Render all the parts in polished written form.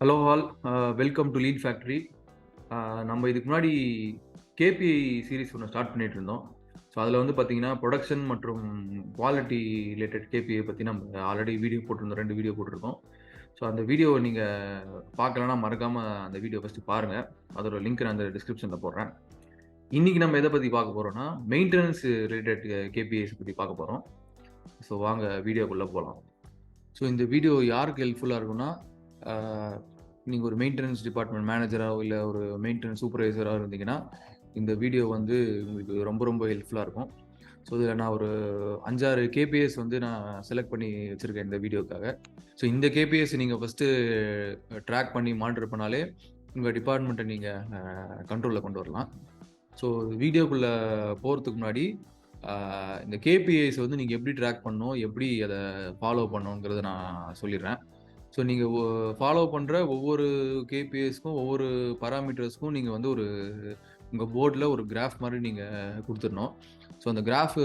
Hello all, welcome to lead factory. நம்ம இதுக்கு முன்னாடி கேபிஐ சீரிஸ் ஒன்று ஸ்டார்ட் பண்ணிட்டு இருந்தோம். ஸோ அதில் வந்து பார்த்தீங்கன்னா ப்ரொடக்ஷன் மற்றும் குவாலிட்டி ரிலேட்டட் கேபிஐ பற்றி நம்ம ஆல்ரெடி வீடியோ போட்டிருந்தோம், 2 வீடியோ போட்டிருக்கோம். ஸோ அந்த வீடியோவை நீங்கள் பார்க்கலன்னா மறக்காமல் அந்த வீடியோ ஃபஸ்ட்டு பாருங்கள். அதோட லிங்க் நான் அந்த டிஸ்கிரிப்ஷனில் போடுறேன். இன்றைக்கி நம்ம எதை பற்றி பார்க்க போகிறோம்னா மெயின்டெனன்ஸ் ரிலேட்டட் கேபிஐஸ் பற்றி பார்க்க போகிறோம். ஸோ வாங்க வீடியோக்குள்ளே போகலாம். ஸோ இந்த வீடியோ யாருக்கு ஹெல்ப்ஃபுல்லாக இருக்குன்னா, நீங்கள் ஒரு மெயின்டெனன்ஸ் டிபார்ட்மெண்ட் மேனேஜராக இல்லை ஒரு மெயின்டெனன்ஸ் சூப்பர்வைசராக இருந்தீங்கன்னா இந்த வீடியோ வந்து உங்களுக்கு ரொம்ப ரொம்ப ஹெல்ப்ஃபுல்லாக இருக்கும். ஸோ இதில் நான் ஒரு 5-6 கேபிஎஸ் வந்து நான் செலக்ட் பண்ணி வச்சுருக்கேன் இந்த வீடியோக்காக. ஸோ இந்த கேபிஎஸ் நீங்கள் ஃபஸ்ட்டு ட்ராக் பண்ணி மானிட்டர் பண்ணாலே உங்கள் டிபார்ட்மெண்ட்டை நீங்கள் கண்ட்ரோலில் கொண்டு வரலாம். ஸோ வீடியோக்குள்ளே போகிறதுக்கு முன்னாடி இந்த கேபிஐஸ் வந்து நீங்கள் எப்படி ட்ராக் பண்ணணும், எப்படி அதை ஃபாலோ பண்ணணுங்கிறத நான் சொல்லிடுறேன். ஸோ நீங்கள் ஃபாலோ பண்ணுற ஒவ்வொரு கேபிஐஸ்க்கும் ஒவ்வொரு பராமீட்டர்ஸ்க்கும் நீங்கள் வந்து உங்கள் போர்டில் ஒரு கிராஃப் மாதிரி நீங்கள் கொடுத்துடணும். ஸோ அந்த கிராஃப்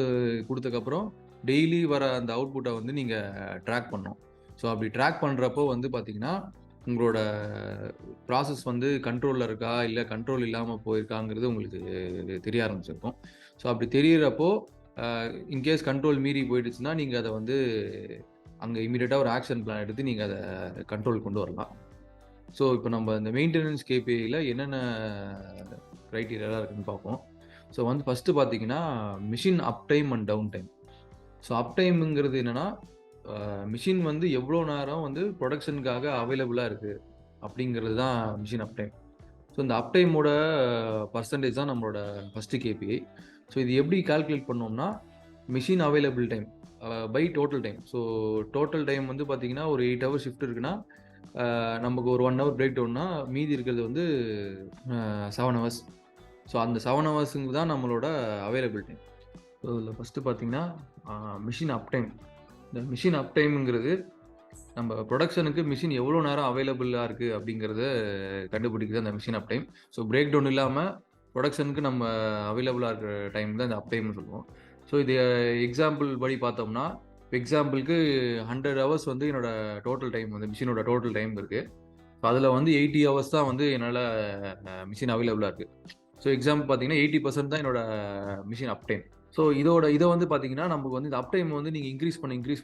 கொடுத்ததுக்கப்புறம் டெய்லி வர அந்த அவுட்புட்டை வந்து நீங்கள் ட்ராக் பண்ணணும். ஸோ அப்படி ட்ராக் பண்ணுறப்போ வந்து பார்த்தீங்கன்னா உங்களோட ப்ராசஸ் வந்து கண்ட்ரோலில் இருக்கா இல்லை கண்ட்ரோல் இல்லாமல் போயிருக்காங்கிறது உங்களுக்கு தெரிய ஆரம்பிச்சிருக்கும். ஸோ அப்படி தெரிகிறப்போ இன்கேஸ் கண்ட்ரோல் மீறி போயிடுச்சுன்னா நீங்கள் அதை வந்து அங்கே இமீடியட்டாக ஒரு ஆக்ஷன் பிளான் எடுத்து நீங்கள் அதை கண்ட்ரோல் கொண்டு வரலாம். ஸோ இப்போ நம்ம இந்த மெயின்டெனன்ஸ் கேபிஐயில் என்னென்ன க்ரைட்டீரியாலாம் இருக்குன்னு பார்ப்போம். ஸோ வந்து ஃபஸ்ட்டு பார்த்தீங்கன்னா machine up time and down time. So up டைமுங்கிறது என்னென்னா மிஷின் வந்து எவ்வளோ நேரம் வந்து ப்ரொடக்ஷனுக்காக அவைலபிளாக இருக்குது அப்படிங்கிறது தான் மிஷின் அப் டைம். ஸோ இந்த அப் டைமோட பர்சன்டேஜ் தான் நம்மளோட ஃபஸ்ட்டு கேபிஐ. ஸோ இது எப்படி கால்குலேட் பண்ணோம்னா machine available time by total time. So total time வந்து பார்த்தீங்கன்னா ஒரு 8 ஹவர் ஷிஃப்ட் இருக்குன்னா நமக்கு ஒரு 1 ஹவர் பிரேக் டவுன்னா மீதி இருக்கிறது வந்து 7 ஹவர்ஸ். ஸோ அந்த 7 ஹவர்ஸுங்க தான் நம்மளோட அவைலபிள் டைம். ஸோ இதில் ஃபஸ்ட்டு பார்த்தீங்கன்னா மிஷின் அப் டைம். இந்த மிஷின் அப் டைமுங்கிறது நம்ம ப்ரொடக்ஷனுக்கு மிஷின் எவ்வளோ நேரம் அவைலபிளாக இருக்குது அப்படிங்கிறத கண்டுபிடிக்கிறது அந்த machine up time. So break down இல்லாமல் ப்ரொடக்ஷனுக்கு நம்ம அவைலபிளாக இருக்கிற டைம் தான் இந்த அப் டைம்னு சொல்லுவோம். ஸோ இது எக்ஸாம்பிள் படி பார்த்தோம்னா எக்ஸாம்பிளுக்கு 100 ஹவர்ஸ் வந்து என்னோடய டோட்டல் டைம் வந்து மிஷினோட டோட்டல் டைம் இருக்குது. ஸோ அதில் வந்து 80 ஹவர்ஸ் தான் வந்து என்னால் மிஷின் அவைலபிளாக இருக்குது. ஸோ எக்ஸாம்பிள் பார்த்தீங்கன்னா 80% தான் என்னோடய மிஷின் அப் டைம். ஸோ இதை வந்து பார்த்தீங்கன்னா நமக்கு வந்து இந்த அப் டைம் வந்து நீங்கள் இன்க்ரீஸ்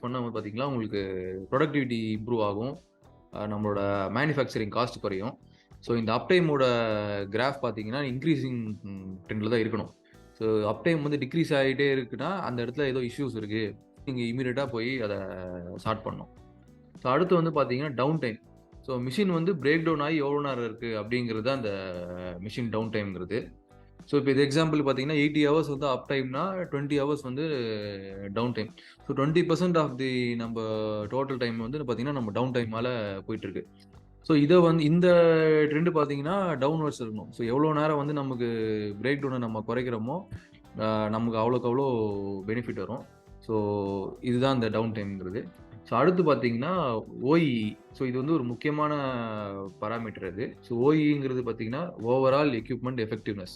பண்ண வந்து பார்த்தீங்கன்னா உங்களுக்கு ப்ரொடக்டிவிட்டி இம்ப்ரூவ் ஆகும், நம்மளோட மேனுஃபேக்சரிங் காஸ்ட் குறையும். ஸோ இந்த அப் டைமோட கிராஃப் பார்த்தீங்கன்னா இன்க்ரீஸிங் ட்ரெண்டில் தான் இருக்கணும். ஸோ அப் டைம் வந்து டிக்ரீஸ் ஆகிட்டே இருக்குன்னா அந்த இடத்துல ஏதோ இஷ்யூஸ் இருக்குது, நீங்கள் இமீடியட்டாக போய் அதை ஸ்டார்ட் பண்ணணும். ஸோ அடுத்து வந்து பார்த்தீங்கன்னா டவுன் டைம். ஸோ மிஷின் வந்து பிரேக் டவுன் ஆகி எவ்வளோ நேரம் இருக்குது அப்படிங்கிறது தான் அந்த மிஷின் டவுன் டைம்ங்கிறது. ஸோ இப்போ இது எக்ஸாம்பிள் பார்த்தீங்கன்னா 80 ஹவர்ஸ் வந்து அப் டைம்னா 20 ஹவர்ஸ் வந்து down time. So 20% of the நம்ம டோட்டல் டைம் வந்து பார்த்தீங்கன்னா நம்ம டவுன் டைம் மேலே போயிட்டுருக்கு. ஸோ இதை வந்து இந்த ட்ரெண்டு பார்த்தீங்கன்னா டவுன்வர்ட்ஸ் இருக்கணும். ஸோ எவ்வளோ நேரம் வந்து நமக்கு பிரேக் டவுனை நம்ம குறைக்கிறோமோ நமக்கு அவ்வளோக்கு அவ்வளோ பெனிஃபிட் வரும். ஸோ இதுதான் இந்த டவுன் டைம்ங்கிறது. ஸோ அடுத்து பார்த்தீங்கன்னா ஓஇ. ஸோ இது வந்து ஒரு முக்கியமான பராமீட்டர் அது. ஸோ ஓஇங்கிறது பார்த்தீங்கன்னா ஓவரால் எக்யூப்மெண்ட் எஃபெக்டிவ்னஸ்.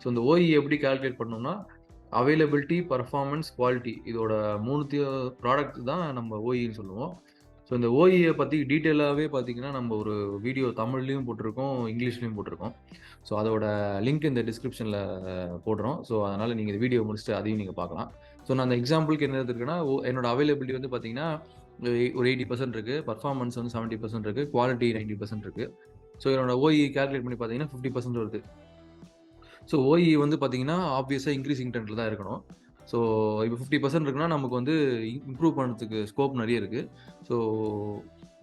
ஸோ இந்த ஓஇ எப்படி கால்குலேட் பண்ணோம்னா அவைலபிலிட்டி, பர்ஃபார்மன்ஸ், குவாலிட்டி இதோட 3 ப்ராடக்ட் தான் நம்ம ஓஇன்னு சொல்லுவோம். ஸோ இந்த ஓஇயை பற்றி டீட்டெயிலாகவே பார்த்தீங்கன்னா நம்ம ஒரு வீடியோ தமிழ்லையும் போட்டிருக்கோம், இங்கிலீஷ்லையும் போட்டிருக்கோம். ஸோ அதோட லிங்க் இந்த டிஸ்கிரிப்ஷனில் போடுறோம். ஸோ அதனால் நீங்கள் இந்த வீடியோ முடிச்சுட்டு அதையும் நீங்கள் பார்க்கலாம். ஸோ நான் அந்த எக்ஸாம்பிளுக்கு என்ன இருக்குன்னா என்னோட அவைலபிலிட்டி வந்து பார்த்தீங்கன்னா ஒரு 80% இருக்குது, பர்ஃபார்மன்ஸ் வந்து 70% இருக்குது, குவாலிட்டி 90% இருக்குது. ஸோ என்னோட ஓஇ கால்குலேட் பண்ணி பார்த்தீங்கன்னா 50% வருது. ஸோ ஓஇ வந்து பார்த்தீங்கன்னா ஆப்வியஸாக இன்க்ரீசிங் ட்ரெண்டில் தான் இருக்கணும். ஸோ இப்போ 50% இருக்குன்னா நமக்கு வந்து இம்ப்ரூவ் பண்ணுறதுக்கு ஸ்கோப் நிறைய இருக்குது. ஸோ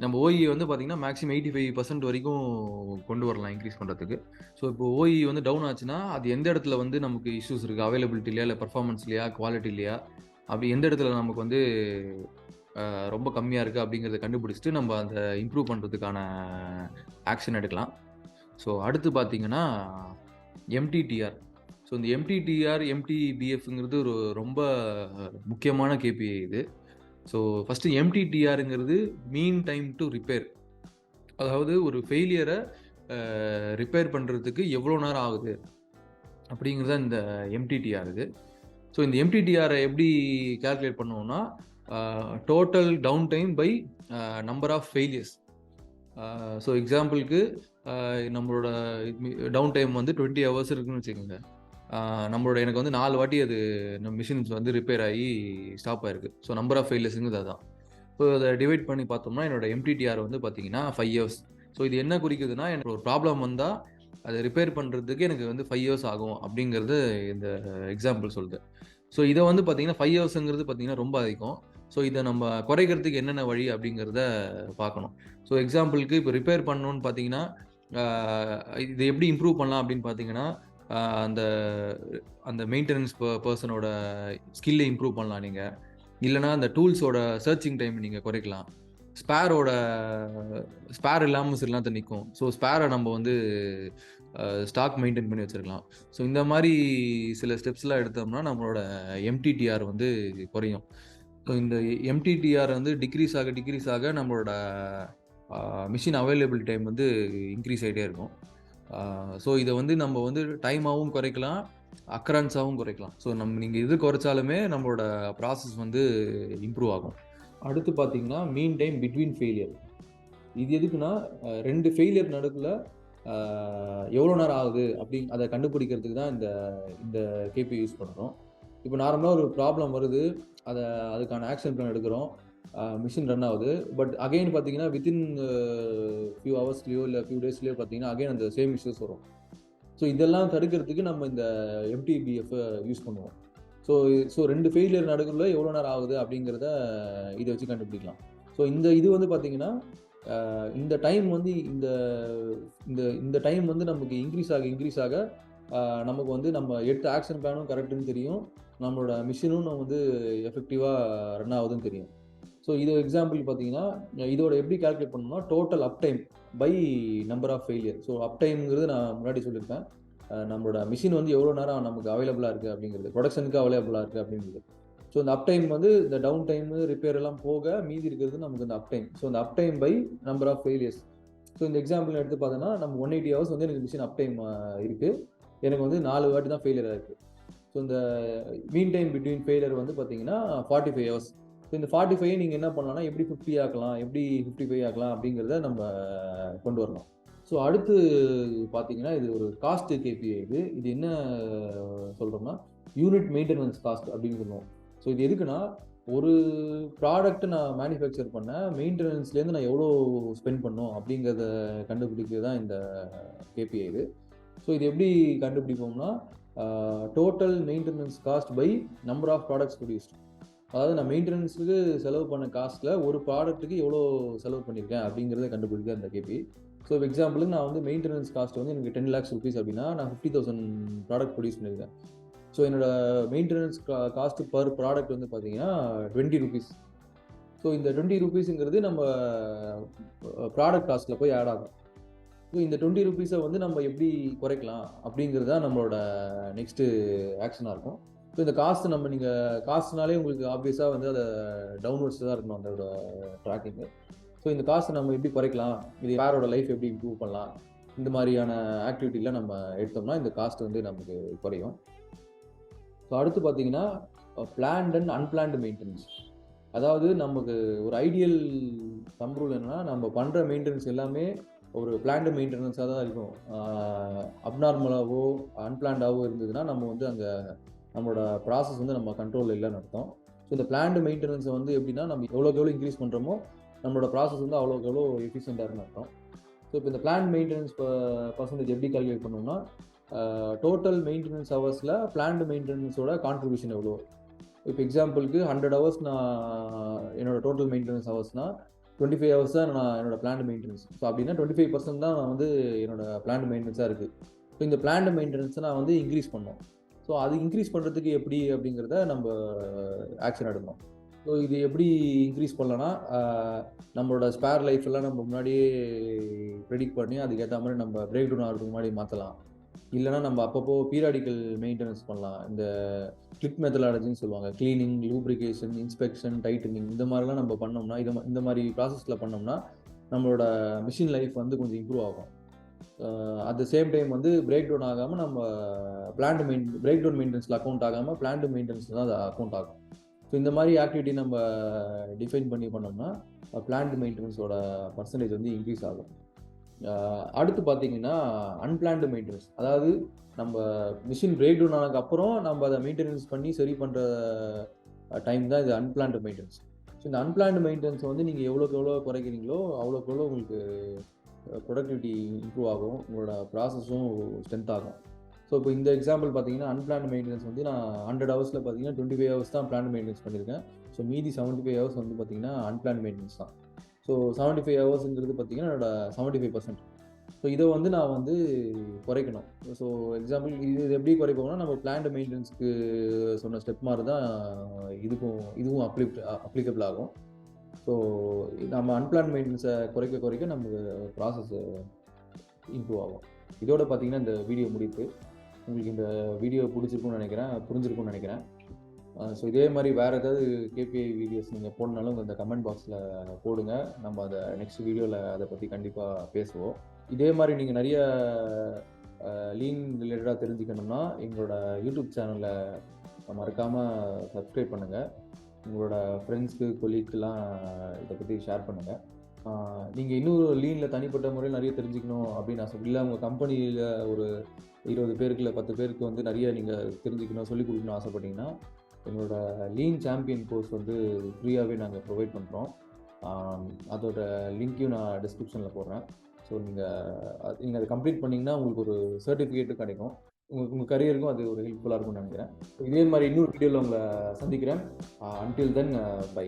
நம்ம ஓஇ வந்து பார்த்தீங்கன்னா மேக்ஸிமம் 85% வரைக்கும் கொண்டு வரலாம் இன்க்ரீஸ் பண்ணுறதுக்கு. ஸோ இப்போ ஓஇ வந்து டவுன் ஆச்சுன்னா அது எந்த இடத்துல வந்து நமக்கு இஷ்யூஸ் இருக்குது, அவைலபிலிட்டிலையா இல்லை பர்ஃபார்மன்ஸ்லையா குவாலிட்டிலையா, அப்படி எந்த இடத்துல நமக்கு வந்து ரொம்ப கம்மியாக இருக்குது அப்படிங்கிறத கண்டுபிடிச்சிட்டு நம்ம அந்த இம்ப்ரூவ் பண்ணுறதுக்கான ஆக்ஷன் எடுக்கலாம். ஸோ அடுத்து பார்த்தீங்கன்னா எம்டிடிஆர். ஸோ இந்த எம்டிடிஆர், எம்டிபிஎஃப்ங்கிறது ஒரு ரொம்ப முக்கியமான கேபிஐ இது. ஸோ ஃபஸ்ட்டு எம்டிடிஆருங்கிறது மீன் டைம் டு ரிப்பேர். அதாவது ஒரு ஃபெயிலியரை ரிப்பேர் பண்ணுறதுக்கு எவ்வளோ நேரம் ஆகுது அப்படிங்கிறது இந்த எம்டிடிஆர் இது. ஸோ இந்த எம்டிடிஆரை எப்படி கால்குலேட் பண்ணுவோம்னா total down time by number of failures. So எக்ஸாம்பிளுக்கு நம்மளோட டவுன் டைம் வந்து 20 ஹவர்ஸ் இருக்குன்னு வச்சுக்கோங்க. நம்மளோட எனக்கு வந்து 4 வாட்டி அது மிஷின்ஸ் வந்து ரிப்பேர் ஆகி ஸ்டாப் ஆயிருக்கு. ஸோ நம்பர் ஆஃப் ஃபெயிலியர்ஸுங்கிறது அதான். ஸோ அதை டிவைட் பண்ணி பார்த்தோம்னா என்னோட எம்டிடிஆர் வந்து பார்த்தீங்கன்னா 5 இயர்ஸ். ஸோ இது என்ன குறிக்குதுன்னா, எனக்கு ஒரு ப்ராப்ளம் வந்தால் அதை ரிப்பேர் பண்ணுறதுக்கு எனக்கு வந்து 5 இயர்ஸ் ஆகும் அப்படிங்கிறது இந்த எக்ஸாம்பிள் சொல்லுது. ஸோ இதை வந்து பார்த்தீங்கன்னா 5 இயர்ஸுங்கிறது பார்த்தீங்கன்னா ரொம்ப அதிகம். ஸோ இதை நம்ம குறைக்கிறதுக்கு என்னென்ன வழி அப்படிங்கிறத பார்க்கணும். ஸோ எக்ஸாம்பிளுக்கு இப்போ ரிப்பேர் பண்ணணும்னு பார்த்தீங்கன்னா, இது எப்படி இம்ப்ரூவ் பண்ணலாம் அப்படின்னு பார்த்தீங்கன்னா, அந்த அந்த மெயின்டெனன்ஸ் பர்சனோட ஸ்கில்லை இம்ப்ரூவ் பண்ணலாம் நீங்கள். இல்லைனா அந்த டூல்ஸோட சர்ச்சிங் டைம் நீங்கள் குறைக்கலாம். ஸ்பேர் இல்லாமல் சில நேரத்தில் நிற்கும். ஸோ ஸ்பேரை நம்ம வந்து ஸ்டாக் மெயின்டைன் பண்ணி வச்சுருக்கலாம். ஸோ இந்த மாதிரி சில ஸ்டெப்ஸ்லாம் எடுத்தோம்னா நம்மளோட எம்டிடிஆர் வந்து குறையும். ஸோ இந்த எம்டிடிஆர் வந்து டிக்ரீஸ் ஆக நம்மளோட மிஷின் அவைலபிலிட்டி டைம் வந்து இன்க்ரீஸ் ஆகிட்டே இருக்கும். ஸோ இதை வந்து நம்ம வந்து டைமாகவும் குறைக்கலாம், அக்கரன்ஸாகவும் குறைக்கலாம். ஸோ நீங்கள் இது குறைச்சாலுமே நம்மளோட ப்ராசஸ் வந்து இம்ப்ரூவ் ஆகும். அடுத்து பார்த்தீங்கன்னா மீன் டைம் பிட்வீன் ஃபெயிலியர். இது எதுக்குன்னா 2 ஃபெயிலியர் நடுக்குள்ள எவ்வளோ நேரம் ஆகுது அதை கண்டுபிடிக்கிறதுக்கு தான் இந்த கேபி யூஸ் பண்ணுறோம். இப்போ நார்மலாக ஒரு ப்ராப்ளம் வருது, அதுக்கான ஆக்ஷன் பிளான் எடுக்கிறோம், மிஷின் ரன் ஆகுது. பட் அகைன் பார்த்தீங்கன்னா வித்தின் ஃபியூ ஹவர்ஸ்லையோ இல்லை ஃபியூ டேஸ்லையோ பார்த்தீங்கன்னா அகைன் அந்த சேம் இஷ்யூஸ் வரும். ஸோ இதெல்லாம் தடுக்கிறதுக்கு நம்ம இந்த எம்டிபிஎஃப் யூஸ் பண்ணுவோம். ஸோ 2 ஃபெயிலியர் நடுக்குள்ள எவ்வளோ நேரம் ஆகுது அப்படிங்கிறத இதை வச்சு கண்டுபிடிக்கலாம். ஸோ இது வந்து பார்த்தீங்கன்னா இந்த டைம் வந்து இந்த டைம் வந்து நமக்கு இன்க்ரீஸ் ஆக நமக்கு வந்து நம்ம எடுத்த ஆக்ஷன் பிளானும் கரெக்டுன்னு தெரியும், நம்மளோட மிஷினும் நம்ம வந்து எஃபெக்டிவாக ரன் ஆகுதுன்னு தெரியும். ஸோ இது எக்ஸாம்பிள் பார்த்தீங்கன்னா இதோட எப்படி கால்குலேட் பண்ணணும்னா total up time by number of failure. So up டைம்ங்கிறது நான் முன்னாடி சொல்லியிருக்கேன், நம்மளோட மிஷின் வந்து எவ்வளோ நேரம் நமக்கு அவைலபிளாக இருக்குது அப்படிங்கிறது, ப்ரொடக்ஷனுக்கு அவைலபிளாக இருக்குது அப்படிங்கிறது. ஸோ இந்த அப் டைம் வந்து இந்த டவுன் டைம் ரிப்பேர் எல்லாம் போக மீதி இருக்கிறது நமக்கு இந்த அப் டைம். ஸோ இந்த up time by number of failures. So இந்த எக்ஸாம்பிள் எடுத்து பார்த்தோன்னா நம்ம 180 ஹவர்ஸ் வந்து எனக்கு மிஷின் அப் டைம் இருக்குது, எனக்கு வந்து 4 வாட்டி தான் ஃபெயிலியர் ஆயிருக்கு. ஸோ இந்த மீன் டைம் பிட்வீன் ஃபெயிலியர் வந்து பார்த்தீங்கன்னா 45 ஹவர்ஸ். ஸோ இந்த 45 நீங்கள் என்ன பண்ணலாம்னா எப்படி 50 ஆக்கலாம், எப்படி 55 ஆக்கலாம் அப்படிங்கிறத நம்ம கொண்டு வரலாம். ஸோ அடுத்து பார்த்தீங்கன்னா இது ஒரு காஸ்ட் கேபிஐ. இது என்ன சொல்கிறோம்னா யூனிட் மெயின்டெனன்ஸ் காஸ்ட் அப்படின்னு சொல்லுவோம். ஸோ இது எதுக்குன்னா, ஒரு ப்ராடக்ட் நான் மேனுஃபேக்சர் பண்ண மெயின்டெனன்ஸ்லேருந்து நான் எவ்வளோ ஸ்பெண்ட் பண்ணோம் அப்படிங்கிறத கண்டுபிடிக்கிறது தான் இந்த கேபிஐ இது. ஸோ இது எப்படி கண்டுபிடிப்போம்னா total maintenance cost by number of products produced. அதாவது நான் மெயின்டெனன்ஸுக்கு செலவு பண்ண காஸ்ட்டில் ஒரு ப்ராடக்ட்டுக்கு எவ்வளோ செலவு பண்ணியிருக்கேன் அப்படிங்கிறத கண்டுபிடிக்க அந்த கேபி. ஸோ எக்ஸாம்பிளுக்கு நான் வந்து மெயின்டெனன்ஸ் காஸ்ட் வந்து எனக்கு 10 lakhs rupees அப்படின்னா நான் 50,000 ப்ராடக்ட் ப்ரொடியூஸ் பண்ணியிருக்கேன். ஸோ என்னோட மெயின்டெனன்ஸ் காஸ்ட் பர் ப்ராடக்ட் வந்து பார்த்தீங்கன்னா 20 rupees. ஸோ இந்த 20 rupeesங்கிறது நம்ம ப்ராடக்ட் காஸ்ட்டில் போய் ஆட் ஆகும். ஸோ இந்த 20 rupees வந்து நம்ம எப்படி குறைக்கலாம் அப்படிங்கிறது தான் நம்மளோட நெக்ஸ்ட்டு ஆக்ஷனாக இருக்கும். ஸோ இந்த காஸ்ட் நீங்கள் காஸ்ட்னாலே உங்களுக்கு ஆப்வியஸாக வந்து அதை டவுன்வர்ட்ஸ் தான் இருக்கணும் அதோட ட்ராக்கிங்கு. ஸோ இந்த காஸ்ட்டை நம்ம எப்படி குறைக்கலாம், இது யாரோட லைஃப் எப்படி இம்ப்ரூவ் பண்ணலாம், இந்த மாதிரியான ஆக்டிவிட்டியில் நம்ம எடுத்தோம்னா இந்த காஸ்ட் வந்து நமக்கு குறையும். ஸோ அடுத்து பார்த்தீங்கன்னா பிளான்ட் அண்ட் அன்பிளான்டு மெயின்டெனன்ஸ். அதாவது நமக்கு ஒரு ஐடியல் தம் ரூல் என்னன்னா, நம்ம பண்ணுற மெயின்டெனன்ஸ் எல்லாமே ஒரு பிளான்டு மெயின்டெனன்ஸாக தான் இருக்கும். அப்நார்மலாகவோ அன்பிளான்டாகவோ இருந்ததுன்னா நம்ம வந்து அங்கே நம்மளோட ப்ராசஸ் வந்து நம்ம கண்ட்ரோலில் இல்லைன்னு அர்த்தம். ஸோ இந்த பிளான்டு மெயின்டெனன்ஸை வந்து எப்படின்னா நம்ம எவ்வளோக்கு எவ்வளோ இன்க்ரீஸ் பண்ணுறோமோ நம்மளோட ப்ராசஸ் வந்து அவ்வளோக்கு எவ்வளோ எஃபிஷியண்டாக இருக்குன்னு அர்த்தம். ஸோ இப்போ இந்த பிளான்ட் மெயின்டெனன்ஸ் பர்சன்டேஜ் எப்படி கால்குலேட் பண்ணோம்னா டோட்டல் மெயின்டெனன்ஸ் ஹவர்ஸில் பிளான்டு மெயின்டெனன்ஸோட கான்ட்ரிபியூஷன் எவ்வளோ. இப்போ எக்ஸாம்பிளுக்கு 100 hours நான் என்னோட டோட்டல் மெயின்டெனன்ஸ் ஹவர்ஸ்னால் 25 hours தான் நான் என்னோட பிளான்டு மெயின்டெனன்ஸ். ஸோ அப்படின்னா 25% தான் நான் வந்து என்னோட பிளான்டு மெயின்டெனன்ஸாக இருக்குது. ஸோ இந்த பிளான்டு மெயின்டெனன்ஸை நான் வந்து இன்க்ரீஸ் பண்ணோம். ஸோ அது இன்க்ரீஸ் பண்ணுறதுக்கு எப்படி அப்படிங்கிறத நம்ம ஆக்ஷன் எடுக்கணும். ஸோ இது எப்படி இன்க்ரீஸ் பண்ணலன்னா நம்மளோட ஸ்பேர் லைஃப் எல்லாம் நம்ம முன்னாடியே ப்ரெடிக்ட் பண்ணி அதுக்கேற்ற மாதிரி நம்ம பிரேக் டவுன் ஆகிறதுக்கு முன்னாடி மாற்றலாம். இல்லைனா நம்ம அப்பப்போ பீரியாடிக்கல் மெயின்டெனன்ஸ் பண்ணலாம். இந்த கிளிப் மெத்தடாலஜின்னு சொல்லுவாங்க, கிளீனிங், லூப்ரிகேஷன், இன்ஸ்பெக்ஷன், டைட்டனிங், இந்த மாதிரிலாம் நம்ம பண்ணோம்னா இந்த மாதிரி ப்ராசஸில் பண்ணோம்னா நம்மளோட மிஷின் லைஃப் வந்து கொஞ்சம் இம்ப்ரூவ் ஆகும். அட் த சேம் டைம் வந்து பிரேக் டவுன் ஆகாமல் நம்ம பிரேக் டவுன் மெயின்டெனன்ஸில் அக்கௌண்ட் ஆகாமல் பிளான்டு மெயின்டெனன்ஸில் தான் அது அக்கௌண்ட் ஆகும். ஸோ ஸோ இந்த மாதிரி ஆக்டிவிட்டி நம்ம டிஃபைன் பண்ணி பண்ணோம்னா பிளான்ட் மெயின்டெனன்ஸோட பர்சன்டேஜ் வந்து இன்க்ரீஸ் ஆகும். அடுத்து பார்த்தீங்கன்னா அன்பிளான்டு மெயின்டெனன்ஸ், அதாவது நம்ம மிஷின் பிரேக் டவுன் ஆனதுக்கப்புறம் நம்ம அதை மெயின்டெனன்ஸ் பண்ணி சரி பண்ணுற டைம் தான் இது அன்பிளான்டு மெயின்டெனன்ஸ். ஸோ இந்த அன்பிளான்டு மெயின்டெனன்ஸ் வந்து நீங்கள் எவ்வளோக்கு எவ்வளோ குறைக்கிறீங்களோ அவ்வளோக்கு எவ்வளோ உங்களுக்கு ப்ரொடக்டிவிட்டி இம்ப்ரூவ் ஆகும், உங்களோட ப்ராசஸும் ஸ்ட்ரென்த் ஆகும். ஸோ இப்போ இந்த எக்ஸாம்பிள் பார்த்தீங்கன்னா அன்பிளான்டு மெயின்டெனன்ஸ் வந்து நான் 100 ஹவர்ஸில் பார்த்தீங்கன்னா 25 ஹவர்ஸ் தான் பிளான் மெயின்டெனன்ஸ் பண்ணியிருக்கேன். ஸோ மீதி 75 ஹவர்ஸ் வந்து பார்த்தீங்கன்னா அன்பிளான் மெயின்டெனன்ஸ் தான். ஸோ 75 ஹவர்ஸுங்கிறது பார்த்தீங்கன்னா என்னோட 75%. ஸோ இதை வந்து நான் வந்து குறைக்கணும். ஸோ எக்ஸாம்பிள் இது எப்படி குறைப்போம்னா நம்ம பிளான்டு மெயின்டெனன்ஸ்க்கு சொன்ன ஸ்டெப் மாதிரி தான் இதுவும் அப்ளிகபிள் ஆகும். ஸோ நம்ம அன்பிளான் மெயின்டெனன்ஸை குறைக்க நமக்கு ப்ராசஸ் இம்ப்ரூவ் ஆகும். இதோட பார்த்தீங்கன்னா இந்த வீடியோ முடியுது. உங்களுக்கு இந்த வீடியோ புரிஞ்சிருக்கும்னு நினைக்கிறேன். ஸோ இதே மாதிரி வேறு ஏதாவது கேபிஐ வீடியோஸ் நீங்கள் போடனாலும் இந்த கமெண்ட் பாக்ஸில் போடுங்க. நம்ம அதை நெக்ஸ்ட் வீடியோவில் அதை பற்றி கண்டிப்பாக பேசுவோம். இதே மாதிரி நீங்கள் நிறைய லீன் ரிலேட்டடாக தெரிஞ்சுக்கணும்னா எங்களோட யூடியூப் சேனலை மறக்காமல் சப்ஸ்கிரைப் பண்ணுங்கள். உங்களோட ஃப்ரெண்ட்ஸ்க்கு கொலீக்லாம் இதை பற்றி ஷேர் பண்ணுங்கள். நீங்கள் இன்னும் லீனில் தனிப்பட்ட முறையில் நிறைய தெரிஞ்சுக்கணும் அப்படின்னு இல்லை உங்கள் கம்பெனியில் ஒரு 20 பேருக்கு இல்லை 10 பேருக்கு வந்து நிறைய நீங்கள் தெரிஞ்சுக்கணும், சொல்லிக் கொடுக்கணும்னு ஆசைப்பட்டீங்கன்னா எங்களோட லீன் சாம்பியன் கோர்ஸ் வந்து ஃப்ரீயாகவே நாங்கள் ப்ரொவைட் பண்ணுறோம். அதோட லிங்க்கையும் நான் டிஸ்கிரிப்ஷனில் போடுறேன். ஸோ நீங்கள் அதை கம்ப்ளீட் பண்ணிங்கன்னா உங்களுக்கு ஒரு சர்டிஃபிகேட்டும் கிடைக்கும். உங்கள் கரியருக்கும் அது ஒரு ஹெல்ப்ஃபுல்லாக இருக்கும்னு நினைக்கிறேன். இதே மாதிரி இன்னொரு வீடியோவில் உங்களை சந்திக்கிறேன். Until then by.